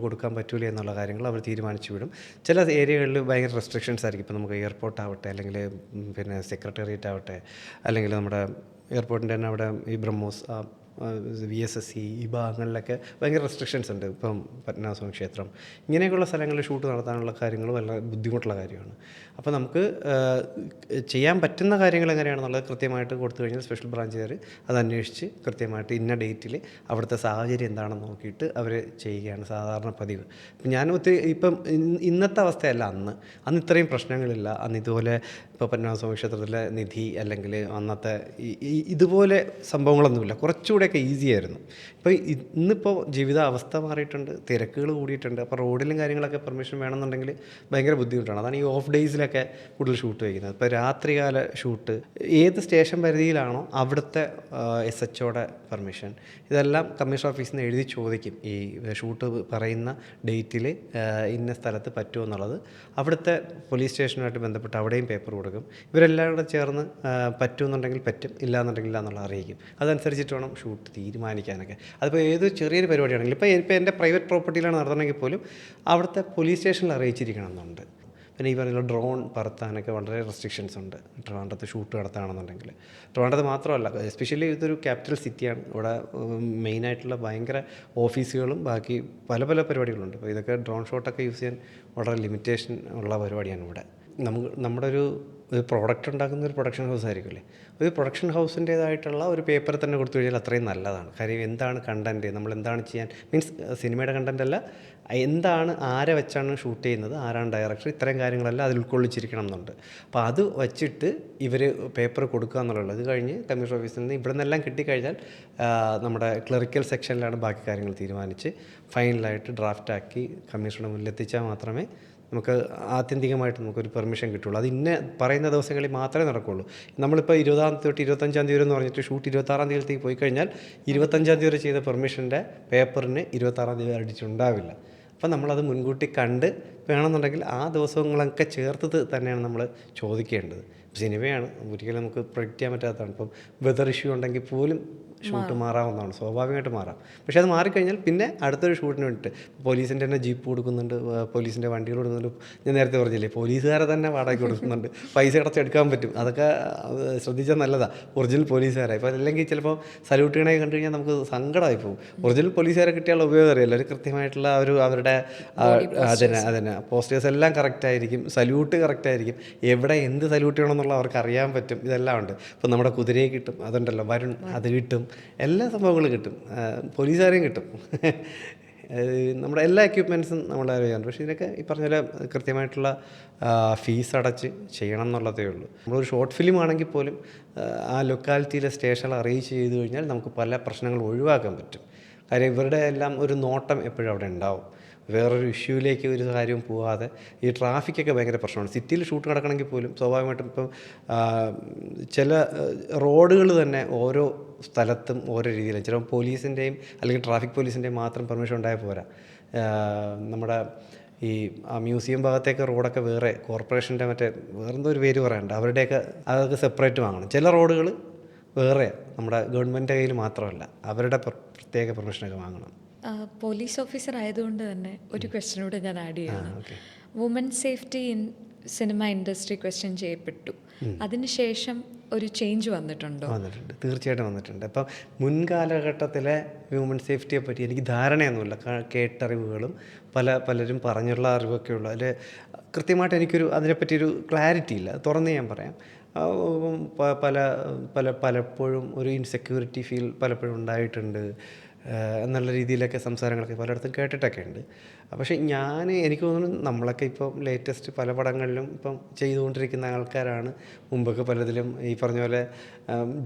പറ്റൂല എന്നുള്ള കാര്യങ്ങൾ അവർ തീരുമാനിച്ചു വിടും. ചില ഏരിയകളിൽ ഭയങ്കര റെസ്ട്രിക്ഷൻസ് ആയിരിക്കും. ഇപ്പോൾ നമുക്ക് എയർപോർട്ട് ആവട്ടെ, അല്ലെങ്കിൽ പിന്നെ സെക്രട്ടേറിയറ്റ് ആവട്ടെ, അല്ലെങ്കിൽ നമ്മുടെ എയർപോർട്ടിൻ്റെ തന്നെ അവിടെ ഈ ബ്രഹ്മോസ് VSSC ഈ ഭാഗങ്ങളിലൊക്കെ ഭയങ്കര റെസ്ട്രിക്ഷൻസ് ഉണ്ട്. ഇപ്പം പത്മനാഭസ്വാമി ക്ഷേത്രം ഇങ്ങനെയൊക്കെയുള്ള സ്ഥലങ്ങളിൽ ഷൂട്ട് നടത്താനുള്ള കാര്യങ്ങൾ വളരെ ബുദ്ധിമുട്ടുള്ള കാര്യമാണ്. അപ്പോൾ നമുക്ക് ചെയ്യാൻ പറ്റുന്ന കാര്യങ്ങൾ എങ്ങനെയാണെന്നുള്ളത് കൃത്യമായിട്ട് കൊടുത്തു കഴിഞ്ഞാൽ സ്പെഷ്യൽ ബ്രാഞ്ചുകാർ അത് അന്വേഷിച്ച് കൃത്യമായിട്ട് ഇന്ന ഡേറ്റിൽ അവിടുത്തെ സാഹചര്യം എന്താണെന്ന് നോക്കിയിട്ട് അവർ ചെയ്യുകയാണ് സാധാരണ പതിവ്. ഞാൻ ഇപ്പം ഇന്നത്തെ അവസ്ഥയല്ല, അന്ന് ഇത്രയും പ്രശ്നങ്ങളില്ല. അന്ന് ഇതുപോലെ ഇപ്പോൾ പത്മനാഭസ്വാമി ക്ഷേത്രത്തിലെ നിധി അല്ലെങ്കിൽ അന്നത്തെ ഇതുപോലെ സംഭവങ്ങളൊന്നുമില്ല, കുറച്ചുകൂടെയൊക്കെ ഈസി ആയിരുന്നു. ഇപ്പോൾ ഇന്നിപ്പോൾ ജീവിതാവസ്ഥ മാറിയിട്ടുണ്ട്, തിരക്കുകൾ കൂടിയിട്ടുണ്ട്. അപ്പോൾ റോഡിലും കാര്യങ്ങളൊക്കെ പെർമിഷൻ വേണമെന്നുണ്ടെങ്കിൽ ഭയങ്കര ബുദ്ധിമുട്ടാണ്. അതാണ് ഈ ഓഫ് ഡേയ്സിലൊക്കെ കൂടുതൽ ഷൂട്ട് വയ്ക്കുന്നത്. ഇപ്പോൾ രാത്രികാല ഷൂട്ട് ഏത് സ്റ്റേഷൻ പരിധിയിലാണോ അവിടുത്തെ SHOയുടെ പെർമിഷൻ ഇതെല്ലാം കമ്മീഷണർ ഓഫീസിൽ നിന്ന് എഴുതി ചോദിക്കും. ഈ ഷൂട്ട് പറയുന്ന ഡേറ്റിൽ ഇന്ന സ്ഥലത്ത് പറ്റുമോ എന്നുള്ളത് അവിടുത്തെ പോലീസ് സ്റ്റേഷനുമായിട്ട് ബന്ധപ്പെട്ട് അവിടെയും പേപ്പർ കൊടുക്കും. ഇവരെല്ലാം കൂടെ ചേർന്ന് പറ്റുമെന്നുണ്ടെങ്കിൽ പറ്റും, ഇല്ലാന്നുണ്ടെങ്കിൽ ഇല്ലാന്നുള്ള അറിയിക്കും. അതനുസരിച്ചിട്ട് വേണം ഷൂട്ട് തീരുമാനിക്കാനൊക്കെ. അതിപ്പോൾ ഏത് ചെറിയൊരു പരിപാടിയാണെങ്കിലും ഇപ്പോൾ എൻ്റെ പ്രൈവറ്റ് പ്രോപ്പർട്ടിയിലാണ് നടത്തണമെങ്കിൽ പോലും അവിടുത്തെ പോലീസ് സ്റ്റേഷനിൽ അറിയിച്ചിരിക്കണം എന്നുണ്ട്. പിന്നെ ഈ പറയുന്ന ഡ്രോൺ പറത്താനൊക്കെ വളരെ റെസ്ട്രിക്ഷൻസ് ഉണ്ട് ട്രിവാൻഡ്രത്ത് ഷൂട്ട് നടത്തുകയാണെന്നുണ്ടെങ്കിൽ. ട്രിവാൻഡ്രത്ത് മാത്രമല്ല, എസ്പെഷ്യലി ഇതൊരു ക്യാപിറ്റൽ സിറ്റിയാണ്. ഇവിടെ മെയിനായിട്ടുള്ള ഭയങ്കര ഓഫീസുകളും ബാക്കി പല പല പരിപാടികളുണ്ട്. അപ്പോൾ ഇതൊക്കെ ഡ്രോൺ ഷോട്ടൊക്കെ യൂസ് ചെയ്യാൻ വളരെ ലിമിറ്റേഷൻ ഉള്ള പരിപാടിയാണ് ഇവിടെ. നമ്മുടെ ഒരു പ്രോഡക്റ്റ് ഉണ്ടാക്കുന്ന ഒരു പ്രൊഡക്ഷൻ ഹൗസ് ആയിരിക്കില്ലേ, ഒരു പ്രൊഡക്ഷൻ ഹൗസിൻ്റേതായിട്ടുള്ള ഒരു പേപ്പർ തന്നെ കൊടുത്തു കഴിഞ്ഞാൽ അത്രയും നല്ലതാണ്. കാര്യം എന്താണ് കണ്ടൻറ്റ്, നമ്മൾ എന്താണ് ചെയ്യാൻ, മീൻസ് സിനിമയുടെ കണ്ടൻ്റ് അല്ല, എന്താണ്, ആരെ വെച്ചാണ് ഷൂട്ട് ചെയ്യുന്നത്, ആരാണ് ഡയറക്ടർ, ഇത്രയും കാര്യങ്ങളെല്ലാം അതിൽ ഉൾക്കൊള്ളിച്ചിരിക്കണം എന്നുണ്ട്. അപ്പോൾ അത് വച്ചിട്ട് ഇവർ പേപ്പർ കൊടുക്കുക എന്നുള്ളത്. ഇത് കഴിഞ്ഞ് കമ്മീഷൻ ഓഫീസിൽ നിന്ന് ഇവിടെ നിന്നെല്ലാം കിട്ടിക്കഴിഞ്ഞാൽ നമ്മുടെ ക്ലറിക്കൽ സെക്ഷനിലാണ് ബാക്കി കാര്യങ്ങൾ തീരുമാനിച്ച് ഫൈനലായിട്ട് ഡ്രാഫ്റ്റാക്കി കമ്മീഷനുടെ മുന്നിലെത്തിച്ചാൽ മാത്രമേ നമുക്ക് ആത്യന്തികമായിട്ട് നമുക്കൊരു പെർമിഷൻ കിട്ടുള്ളൂ. അത് ഇന്ന പറയുന്ന ദിവസങ്ങളിൽ മാത്രമേ നടക്കുകയുള്ളൂ. നമ്മളിപ്പോൾ 20 തൊട്ട് 25 തീയതി എന്ന് പറഞ്ഞിട്ട് ഷൂട്ട് 26 തീയതിയിലേക്ക് പോയി കഴിഞ്ഞാൽ 25 തീയതി വരെ ചെയ്ത പെർമിഷൻ്റെ പേപ്പറിന് 26 തീയതി അടിച്ചുണ്ടാവില്ല. അപ്പം നമ്മളത് മുൻകൂട്ടി കണ്ട് വേണമെന്നുണ്ടെങ്കിൽ ആ ദിവസങ്ങളൊക്കെ ചേർത്തത് തന്നെയാണ് നമ്മൾ ചോദിക്കേണ്ടത്. സിനിമയാണ്, ഒരിക്കലും നമുക്ക് പ്രൊഡിക്റ്റ് ചെയ്യാൻ പറ്റാത്തതാണ്. ഇപ്പം വെതർ ഇഷ്യൂ ഉണ്ടെങ്കിൽ പോലും ഷൂട്ട് മാറാവുന്നതാണ്, സ്വാഭാവികമായിട്ട് മാറാം. പക്ഷേ അത് മാറിക്കഴിഞ്ഞാൽ പിന്നെ അടുത്തൊരു ഷൂട്ടിന് വേണ്ടിയിട്ട് പോലീസിൻ്റെ തന്നെ ജീപ്പ് കൊടുക്കുന്നുണ്ട്, പോലീസിൻ്റെ വണ്ടികൾ കൊടുക്കുന്നുണ്ട്. ഞാൻ നേരത്തെ പറഞ്ഞില്ലേ, പോലീസുകാരെ തന്നെ വാടകയ്ക്ക് കൊടുക്കുന്നുണ്ട്, പൈസ അടച്ചെടുക്കാൻ പറ്റും. അതൊക്കെ ശ്രദ്ധിച്ചാൽ നല്ലതാണ്. ഒറിജിനൽ പോലീസുകാരെ ഇപ്പോൾ അല്ലെങ്കിൽ ചിലപ്പോൾ സല്യൂട്ടുകളെ കണ്ടു കഴിഞ്ഞാൽ നമുക്ക് സങ്കടമായി പോകും. ഒറിജിനൽ പോലീസുകാരെ കിട്ടിയാൽ ഉപയോഗം അറിയില്ല, ഒരു കൃത്യമായിട്ടുള്ള അവരുടെ അതിനെ പോസ്റ്റേഴ്സ് എല്ലാം കറക്റ്റായിരിക്കും, സല്യൂട്ട് കറക്റ്റായിരിക്കും, എവിടെ എന്ത് സല്യൂട്ട് ചെയ്യണമെന്നുള്ള അവർക്ക് അറിയാൻ പറ്റും. ഇതെല്ലാം ഉണ്ട്. ഇപ്പം നമ്മുടെ കുതിരയെ കിട്ടും, അതുണ്ടല്ലോ വരുൺ, അത് കിട്ടും, എല്ലാ സംഭവങ്ങളും കിട്ടും, പോലീസുകാരെയും കിട്ടും. നമ്മുടെ എല്ലാ എക്യുപ്മെൻറ്റ്സും നമ്മൾ അറിയാറുണ്ട്. പക്ഷേ ഇതിനൊക്കെ ഈ പറഞ്ഞ പോലെ കൃത്യമായിട്ടുള്ള ഫീസ് അടച്ച് ചെയ്യണം എന്നുള്ളതേ ഉള്ളൂ. നമ്മളൊരു ഷോർട്ട് ഫിലിം ആണെങ്കിൽ പോലും ആ ലൊക്കാലിറ്റിയിലെ സ്റ്റേഷനിൽ അറിയിച്ച് ചെയ്ത് കഴിഞ്ഞാൽ നമുക്ക് പല പ്രശ്നങ്ങൾ ഒഴിവാക്കാൻ പറ്റും. കാര്യം ഇവരുടെ എല്ലാം ഒരു നോട്ടം എപ്പോഴും അവിടെ ഉണ്ടാവും. വേറൊരു ഇഷ്യൂവിലേക്ക് ഒരു കാര്യവും പോകാതെ. ഈ ട്രാഫിക്കൊക്കെ ഭയങ്കര പ്രശ്നമാണ്. സിറ്റിയിൽ ഷൂട്ട് നടക്കണമെങ്കിൽ പോലും സ്വാഭാവികമായിട്ടും ഇപ്പം ചില റോഡുകൾ തന്നെ ഓരോ സ്ഥലത്തും ഓരോ രീതിയിലാണ്. ചിലപ്പോൾ പോലീസിൻ്റെയും അല്ലെങ്കിൽ ട്രാഫിക് പോലീസിൻ്റെയും മാത്രം പെർമിഷൻ ഉണ്ടായാൽ പോരാ. നമ്മുടെ ഈ മ്യൂസിയം ഭാഗത്തേക്ക് റോഡൊക്കെ വേറെ കോർപ്പറേഷൻ്റെ വേറെന്തോ ഒരു പേര് പറയണ്ട, അവരുടെയൊക്കെ അതൊക്കെ സെപ്പറേറ്റ് വാങ്ങണം. ചില റോഡുകൾ വേറെ നമ്മുടെ ഗവൺമെൻറ് കയ്യിൽ മാത്രമല്ല, അവരുടെ പ്രത്യേക പെർമിഷനൊക്കെ വാങ്ങണം. പോലീസ് ഓഫീസർ ആയതുകൊണ്ട് തന്നെ ഒരു ക്വസ്റ്റ്യനൂടെ ഞാൻ ആഡ് ചെയ്യണം. Woman safety in cinema industry question ചെയ്യപ്പെട്ടു, അതിനുശേഷം ഒരു ചേഞ്ച് വന്നിട്ടുണ്ടോ? വന്നിട്ടുണ്ട്, തീർച്ചയായിട്ടും വന്നിട്ടുണ്ട്. അപ്പം മുൻകാലഘട്ടത്തിലെ ഹ്യൂമൻ സേഫ്റ്റിയെ പറ്റി എനിക്ക് ധാരണയൊന്നുമില്ല, കേട്ടറിവുകളും പലരും പറഞ്ഞുള്ള അറിവൊക്കെ ഉള്ളൂ. അതിൽ കൃത്യമായിട്ട് എനിക്കൊരു അതിനെപ്പറ്റിയൊരു ക്ലാരിറ്റി ഇല്ല, തുറന്ന് ഞാൻ പറയാം. പലപ്പോഴും ഒരു ഇൻസെക്യൂരിറ്റി ഫീൽ പലപ്പോഴും ഉണ്ടായിട്ടുണ്ട് എന്നുള്ള രീതിയിലൊക്കെ സംസാരങ്ങളൊക്കെ പലയിടത്തും കേട്ടിട്ടൊക്കെ ഉണ്ട്. പക്ഷേ എനിക്ക് തോന്നുന്നു നമ്മളൊക്കെ ഇപ്പം ലേറ്റസ്റ്റ് പല പടങ്ങളിലും ഇപ്പം ചെയ്തുകൊണ്ടിരിക്കുന്ന ആൾക്കാരാണ്. മുമ്പൊക്കെ പലതിലും ഈ പറഞ്ഞ പോലെ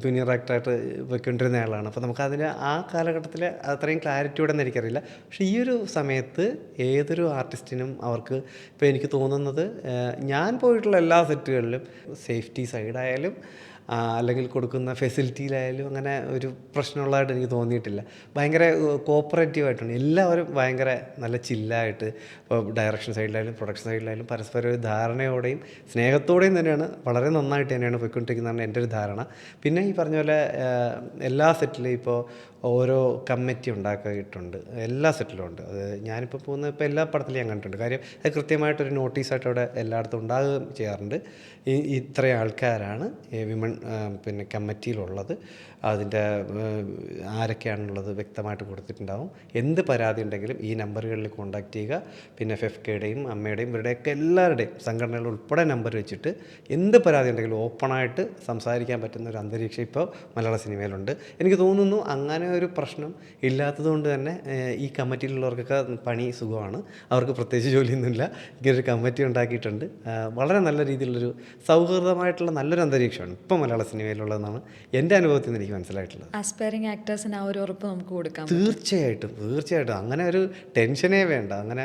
ജൂനിയർ ആക്ടറായിട്ട് വെക്കൊണ്ടിരുന്ന ആളാണ്. അപ്പോൾ നമുക്കതിന് ആ കാലഘട്ടത്തിൽ അത്രയും ക്ലാരിറ്റിയോടെ ഒന്നും എനിക്കറിയില്ല. പക്ഷേ ഈ ഒരു സമയത്ത് ഏതൊരു ആർട്ടിസ്റ്റിനും അവർക്ക് ഇപ്പോൾ എനിക്ക് തോന്നുന്നത്, ഞാൻ പോയിട്ടുള്ള എല്ലാ സെറ്റുകളിലും സേഫ്റ്റി സൈഡായാലും അല്ലെങ്കിൽ കൊടുക്കുന്ന ഫെസിലിറ്റിയിലായാലും അങ്ങനെ ഒരു പ്രശ്നമുള്ളതായിട്ട് എനിക്ക് തോന്നിയിട്ടില്ല. ഭയങ്കര കോപ്പറേറ്റീവായിട്ടുണ്ട് എല്ലാവരും, ഭയങ്കര നല്ല ചില്ലായിട്ട്. ഇപ്പോൾ ഡയറക്ഷൻ സൈഡിലായാലും പ്രൊഡക്ഷൻ സൈഡിലായാലും പരസ്പരം ഒരു ധാരണയോടെയും സ്നേഹത്തോടെയും തന്നെയാണ്, വളരെ നന്നായിട്ട് തന്നെയാണ് പോയിക്കൊണ്ടിരിക്കുന്നതാണ് എൻ്റെ ഒരു ധാരണ. പിന്നെ ഈ പറഞ്ഞ പോലെ എല്ലാ സെറ്റിലും ഇപ്പോൾ ഓരോ കമ്മിറ്റി ഉണ്ടാക്കിയിട്ടുണ്ട്, എല്ലാ സെറ്റിലും ഉണ്ട്. അത് ഞാനിപ്പോൾ പോകുന്ന ഇപ്പോൾ എല്ലാ പടത്തിലും ഞാൻ കണ്ടിട്ടുണ്ട്. കാര്യം അത് കൃത്യമായിട്ടൊരു നോട്ടീസായിട്ട് അവിടെ എല്ലായിടത്തും ഉണ്ടാകുകയും ചെയ്യാറുണ്ട്. ഇത്രയും ആൾക്കാരാണ് വിമൺ പിന്നെ കമ്മിറ്റിയിലുള്ളത്, അതിൻ്റെ ആരൊക്കെയാണുള്ളത് വ്യക്തമായിട്ട് കൊടുത്തിട്ടുണ്ടാവും. എന്ത് പരാതി ഉണ്ടെങ്കിലും ഈ നമ്പറുകളിൽ കോൺടാക്റ്റ് ചെയ്യുക. പിന്നെ ഫെഫ്കയുടെയും അമ്മയുടെയും ഇവരുടെയൊക്കെ എല്ലാവരുടെയും സംഘടനകൾ ഉൾപ്പെടെ നമ്പർ വെച്ചിട്ട് എന്ത് പരാതി ഉണ്ടെങ്കിലും ഓപ്പണായിട്ട് സംസാരിക്കാൻ പറ്റുന്ന ഒരു അന്തരീക്ഷം ഇപ്പോൾ മലയാള സിനിമയിലുണ്ട്. എനിക്ക് തോന്നുന്നു അങ്ങനെ ഒരു പ്രശ്നം ഇല്ലാത്തതുകൊണ്ട് തന്നെ ഈ കമ്മിറ്റിയിലുള്ളവർക്കൊക്കെ പണി സുഖമാണ്, അവർക്ക് പ്രത്യേകിച്ച് ജോലിയൊന്നുമില്ല. ഇങ്ങനൊരു കമ്മിറ്റി ഉണ്ടാക്കിയിട്ടുണ്ട്. വളരെ നല്ല രീതിയിലുള്ളൊരു സൗഹൃദമായിട്ടുള്ള നല്ലൊരു അന്തരീക്ഷമാണ് ഇപ്പോൾ മലയാള സിനിമയിലുള്ളതെന്നാണ് എൻ്റെ അനുഭവത്തിൽ നിന്ന് എനിക്ക് മനസ്സിലായിട്ടുള്ളത്. ആസ്പയറിംഗ് ആക്ടേഴ്സിന് ആ ഒരു ഉറപ്പ് നമുക്ക് കൊടുക്കാം. തീർച്ചയായിട്ടും അങ്ങനെ ഒരു ടെൻഷനേ വേണ്ട. അങ്ങനെ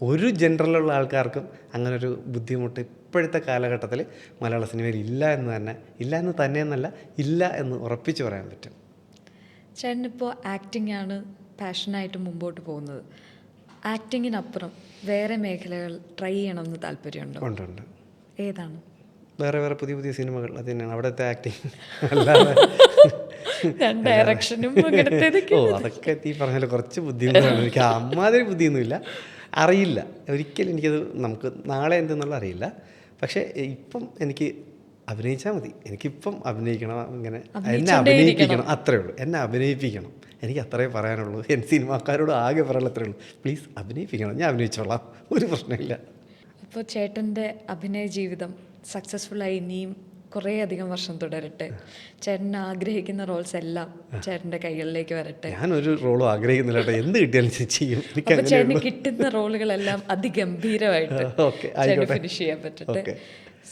ഒരു ജനറലുള്ള ആൾക്കാർക്കും അങ്ങനെ ഒരു ബുദ്ധിമുട്ട് ഇപ്പോഴത്തെ കാലഘട്ടത്തിൽ മലയാള സിനിമയിൽ ഇല്ല എന്ന് തന്നെ ഉറപ്പിച്ച് പറയാൻ പറ്റും. ചേട്ടനിപ്പോൾ ആക്ടിംഗ് ആണ് പാഷനായിട്ട് മുമ്പോട്ട് പോകുന്നത്. ആക്ടിങ്ങിനപ്പുറം വേറെ മേഖലകൾ ട്രൈ ചെയ്യണമെന്ന് താല്പര്യമുണ്ടോ? ഉണ്ട്. ഏതാണ്? വേറെ പുതിയ സിനിമകൾ, അത് തന്നെയാണ് അവിടുത്തെ ആക്ടിങ്. അല്ലാതെ ഡയറക്ഷനും അതൊക്കെ ഈ പറഞ്ഞാൽ കുറച്ച് ബുദ്ധിമുട്ടാണ്. എനിക്ക് അമ്മാതിരി ബുദ്ധിയൊന്നുമില്ല. അറിയില്ല, ഒരിക്കലും എനിക്കത് നമുക്ക് നാളെ എന്തെന്നുള്ള അറിയില്ല. പക്ഷേ ഇപ്പം എനിക്ക് അഭിനയിച്ചാൽ മതി, എനിക്കിപ്പം അഭിനയിക്കണം, ഇങ്ങനെ എന്നെ അഭിനയിപ്പിക്കണം, അത്രേ ഉള്ളൂ. എന്നെ അഭിനയിപ്പിക്കണം, എനിക്ക് അത്രേ പറയാനുള്ളൂ. സിനിമാക്കാരോട് ആകെ പറയാനുള്ള അത്രേ ഉള്ളൂ, പ്ലീസ് അഭിനയിപ്പിക്കണം, ഞാൻ അഭിനയിച്ചോളാം, ഒരു പ്രശ്നമില്ല. അപ്പോൾ ചേട്ടൻ്റെ അഭിനയ ജീവിതം സക്സസ്ഫുള്ളായി ഇനിയും കുറേ അധികം വർഷം തുടരട്ടെ. ചേട്ടൻ ആഗ്രഹിക്കുന്ന റോൾസ് എല്ലാം ചേട്ടൻ്റെ കൈകളിലേക്ക് വരട്ടെ. ഞാനൊരു റോളും ആഗ്രഹിക്കുന്നില്ല കേട്ടോ, എന്ത് കിട്ടിയാലും ചെയ്യും. അപ്പോൾ ചേട്ടന് കിട്ടുന്ന റോളുകളെല്ലാം അതിഗംഭീരമായിട്ട് ചേട്ടൻ ഫിനിഷ് ചെയ്യാൻ പറ്റട്ടെ.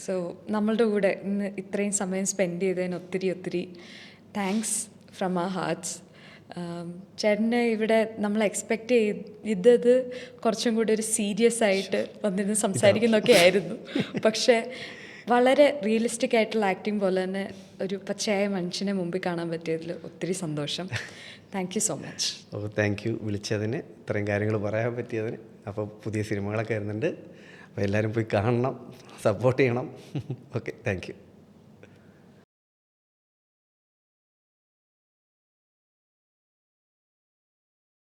സോ നമ്മളുടെ കൂടെ ഇന്ന് ഇത്രയും സമയം സ്പെൻഡ് ചെയ്തതിന് ഒത്തിരി ഒത്തിരി താങ്ക്സ് ഫ്രം അവർ ഹാർട്ട്സ്. ചേട്ടന് ഇവിടെ നമ്മൾ എക്സ്പെക്റ്റ് ചെയ്തത് കുറച്ചും കൂടി ഒരു സീരിയസ് ആയിട്ട് വന്നിരുന്ന് സംസാരിക്കുന്നൊക്കെ ആയിരുന്നു. പക്ഷേ വളരെ റിയലിസ്റ്റിക് ആയിട്ടുള്ള ആക്ടിങ് പോലെ തന്നെ ഒരു പച്ചയായ മനുഷ്യനെ മുമ്പിൽ കാണാൻ പറ്റിയതിൽ ഒത്തിരി സന്തോഷം. Thank you so much. Thank you വിളിച്ചതിന്, ഇത്രയും കാര്യങ്ങൾ പറയാൻ പറ്റിയതിന്. അപ്പോൾ പുതിയ സിനിമകളൊക്കെ വരുന്നുണ്ട്, അപ്പോൾ എല്ലാവരും പോയി കാണണം, സപ്പോർട്ട് ചെയ്യണം. Okay, thank you.